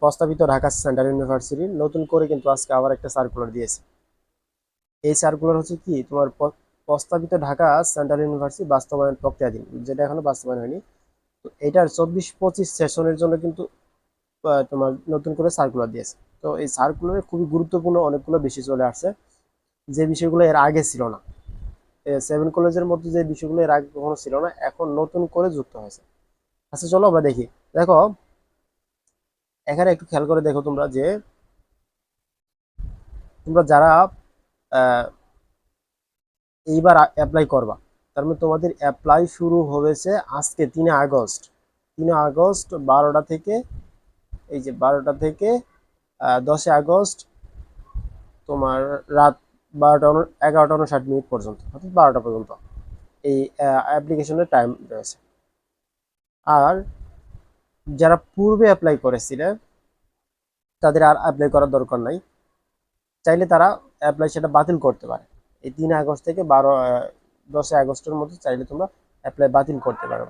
প্রস্তাবিত ঢাকা সেন্ট্রাল ইউনিভার্সিটির নতুন করে কিন্তু আজকে আবার একটা সার্কুলার দিয়েছে। এই সার্কুলার হচ্ছে কি তোমার প্রস্তাবিত ঢাকা সেন্ট্রাল ইউনিভার্সিটি বাস্তবায়ন প্রক্রিয়াধীন, যেটা এখনো বাস্তবায়ন হয়নি। তো এটার 24-25 সেশনের জন্য কিন্তু তোমার নতুন করে সার্কুলার দিয়েছে। তো এই সার্কুলারে খুবই গুরুত্বপূর্ণ অনেকগুলো বিষয় চলে আসছে, যে বিষয়গুলো এর আগে ছিল না। সেভেন কলেজের মধ্যে যে বিষয়গুলো এর আগে কখনো ছিল না, এখন নতুন করে যুক্ত হয়েছে। আচ্ছা চলো আমরা দেখি। দেখো, এখানে একটু খেয়াল করে দেখো তোমরা যে তোমরা যারা আহ, এইবার অ্যাপ্লাই করবা, তার মানে তোমাদের অ্যাপ্লাই শুরু হয়েছে আজকে 3 আগস্ট। 3 আগস্ট 12টা থেকে, এই যে 12টা থেকে 10 আগস্ট তোমার রাত 11টা 59 মিনিট পর্যন্ত, অর্থাৎ 12টা পর্যন্ত এই অ্যাপ্লিকেশনের টাইম রয়েছে। আর যারা পূর্বে অ্যাপ্লাই করেছিলেন তাদের আর অ্যাপ্লাই করার দরকার নাই, চাইলে তারা অ্যাপ্লাই সেটা বাতিল করতে পারে। এই 3 আগস্ট থেকে 10 আগস্টের মধ্যে চাইলে তোমরা অ্যাপ্লাই বাতিল করতে পারো।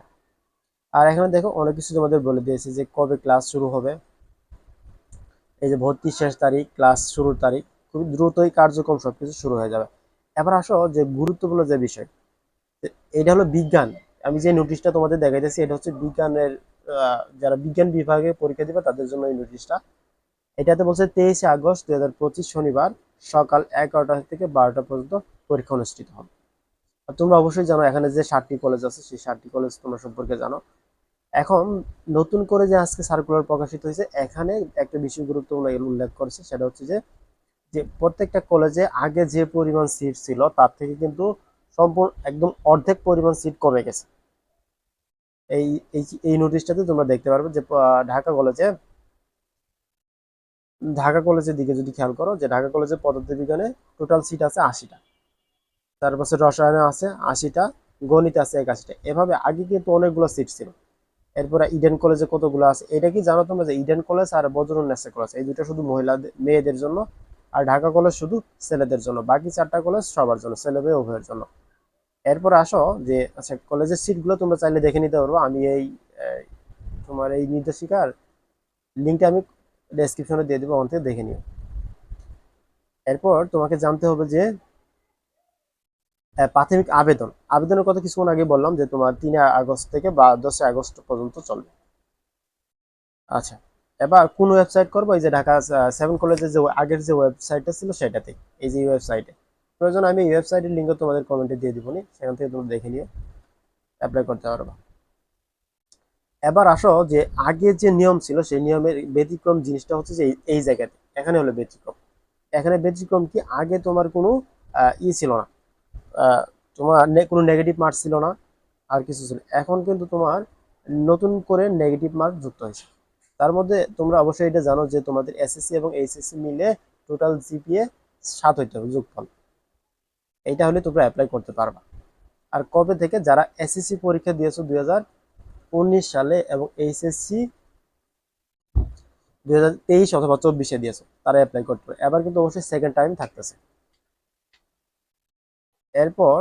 আর এখানে দেখো অনেক কিছু তোমাদের বলে দিয়েছে যে কবে ক্লাস শুরু হবে, এই যে ভর্তি শেষ তারিখ, ক্লাস শুরুর তারিখ, খুব দ্রুতই কার্যক্রম সবকিছু শুরু হয়ে যাবে। এবার আসো যে গুরুত্বপূর্ণ যে বিষয়, এটা হলো বিজ্ঞান। আমি যে নোটিশটা তোমাদের দেখাইতেছি এটা হচ্ছে বিজ্ঞানের, যারা বিজ্ঞান বিভাগে পরীক্ষা দিবে তাদের জন্য এই নোটিশটা। এটাতে বলছে 23 আগস্ট 2025 শনিবার সকাল 11টা থেকে 12টা পর্যন্ত পরীক্ষা অনুষ্ঠিত হবে। আর তোমরা অবশ্যই জানো এখানে যে 7টি কলেজ আছে সেই 7টি কলেজ তোমরা সম্পর্কে জানো। এখন নতুন করে যে আজকে সার্কুলার প্রকাশিত হয়েছে, এখানে একটা বিষয় গুরুত্বপূর্ণ উল্লেখ করেছে, সেটা হচ্ছে যে যে প্রত্যেকটা কলেজে আগে যে পরিমাণ সিট ছিল তার থেকে কিন্তু সম্পূর্ণ একদম অর্ধেক পরিমাণ সিট কমে গেছে। এই এই এই নোটিশটাতে তোমরা দেখতে পারবে যে ঢাকা কলেজের দিকে যদি খেয়াল করো, যে ঢাকা কলেজে পদার্থবিজ্ঞানে টোটাল সিট আছে 80টা, তারপর রসায়নে আছে 80টা, গণিতে আছে 81টা। এভাবে আগে কিন্তু অনেকগুলো সিট ছিল। এরপরে ইডেন কলেজে কতগুলো আছে এটা কি জানো তোমরা, যে ইডেন কলেজ আর বজরুন্নেসা কলেজ এই দুটো শুধু মেয়েদের জন্য, আর ঢাকা কলেজ শুধু ছেলেদের জন্য, বাকি 4টা কলেজ সবার জন্য, ছেলে মেয়ে উভয়ের জন্য। এরপর আসো যে আচ্ছা কলেজের সিটগুলো তোমরা চাইলে দেখে নিতে পারবো। আমি এই তোমার এই নির্দেশিকার লিঙ্কটা আমি ডেসক্রিপশনে দিয়ে দেবো, ওখান থেকে দেখে নিও। এরপর তোমাকে জানতে হবে যে প্রাথমিক আবেদনের কথা কিছুক্ষণ আগে বললাম, যে তোমার 3 আগস্ট থেকে 10 আগস্ট পর্যন্ত চলবে। আচ্ছা, এবার কোন ওয়েবসাইট করবো, এই যে ঢাকা সেভেন কলেজের যে আগের যে ওয়েবসাইটটা ছিল সেটাতে, এই যে ওয়েবসাইটে প্রয়োজন আমি এই ওয়েবসাইটের লিঙ্ক তোমাদের কমেন্টে দিয়ে দিবনি, সেখান থেকে তোমরা দেখে নিয়ে অ্যাপ্লাই করতে পারবা। এবার আসো যে আগে যে নিয়ম ছিল সেই নিয়মের ব্যতিক্রম জিনিসটা হচ্ছে যে এই জায়গাতে এখানে হলো ব্যতিক্রম। এখানে ব্যতিক্রম কি, আগে তোমার কোনো ছিল না, তোমার কোনো নেগেটিভ মার্কস ছিল না, আর কিছু ছিল। এখন কিন্তু তোমার নতুন করে নেগেটিভ মার্ক যুক্ত হয়েছে। তার মধ্যে তোমরা অবশ্যই এটা জানো যে তোমাদের এসএসসি এবং এইচএসসি মিলে টোটাল জিপিএ 7 হইতে হবে, যোগফল। এইটা হলে তোমরা অ্যাপ্লাই করতে পারবা। আর কবে থেকে, যারা এসএসসি পরীক্ষা দিয়েছো 2019 সালে এবং এইচএসসি 2023 অথবা 24-এ দিয়েছো, তারা অ্যাপ্লাই করতে পারে। এবার কিন্তু অবশ্যই সেকেন্ড টাইম থাকতেছে। এরপর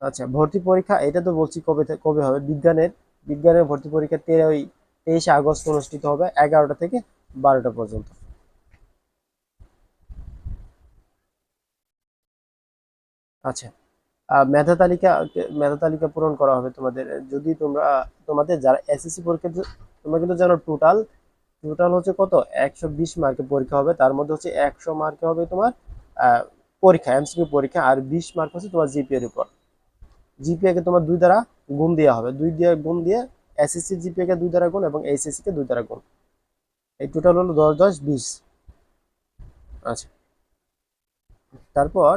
আচ্ছা ভর্তি পরীক্ষা, এটা তো বলছি কবে হবে। বিজ্ঞানের ভর্তি পরীক্ষা 23 আগস্ট অনুষ্ঠিত হবে 11টা থেকে 12টা পর্যন্ত। আচ্ছা, মেধা তালিকা পূরণ করা হবে তোমাদের, যদি তোমাদের যারা এসএসসি পরীক্ষা তোমরা কিন্তু জানো টোটাল টোটাল হচ্ছে কত, 120 মার্কের পরীক্ষা হবে। তার মধ্যে হচ্ছে 100 মার্কে হবে তোমার আহ, পরীক্ষা, এমসিকিউ পরীক্ষা, আর 20 মার্ক হচ্ছে তোমার জিপিএ এর উপর। জিপিএ কে তোমার 2 দ্বারা গুণ দেওয়া হবে, 2 দিয়ে গুণ দিয়ে এসএসসি জিপিএ কে 2 দ্বারা গুণ এবং এইচএসসি কে 2 দ্বারা গুণ। এই টোটাল হলো 10 10 20। আচ্ছা, তারপর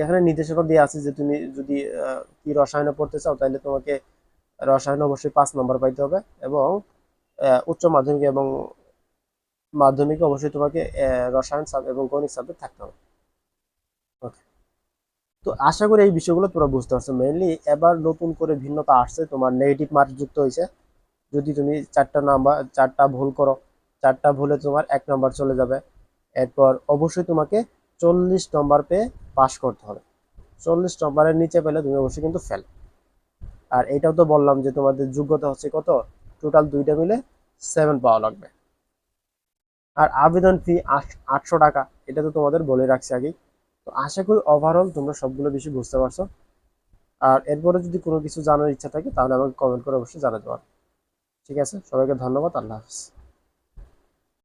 এখানে নির্দেশনা দেওয়া আছে যে তুমি যদি কি রসায়নে পড়তে চাও তাহলে তোমাকে রসায়ন অবশ্যই 5 নম্বর পাইতে হবে, এবং উচ্চ মাধ্যমিক এবং মাধ্যমিকে অবশ্যই তোমাকে রসায়ন এবং গণিত সাবজেক্ট থাকতে হবে। Okay. তো আশা করি এই বিষয়গুলো তোমরা বুঝতে পারছো। মেইনলি এবার নতুন করে ভিন্নতা আসছে, তোমার নেগেটিভ মার্ক যুক্ত হয়েছে। যদি তুমি 4টা ভুল করো, 4টা ভুলে তোমার 1 নম্বর চলে যাবে। এরপর অবশ্যই তোমাকে 40 নম্বর পেয়ে পাস করতে হবে। 40 নম্বরের নিচে পেলে তুমি অবশ্যই কিন্তু ফেল। আর এটাও তো বললাম যে তোমাদের যোগ্যতা হচ্ছে কত, টোটাল দুইটা মিলে 7 পাওয়া লাগবে। আর আবেদন ফি 800 টাকা, এটা তো তোমাদের বলে রাখছি আগেই। তো আশা করি ওভারঅল তোমরা সবগুলো বিষয় বুঝতে পারছো। আর এরপরে যদি কোনো কিছু জানার ইচ্ছা থাকে তাহলে আমাকে কমেন্ট করে অবশ্যই জানাতে পারো। ঠিক আছে, সবাইকে ধন্যবাদ, আল্লাহ হাফিজ।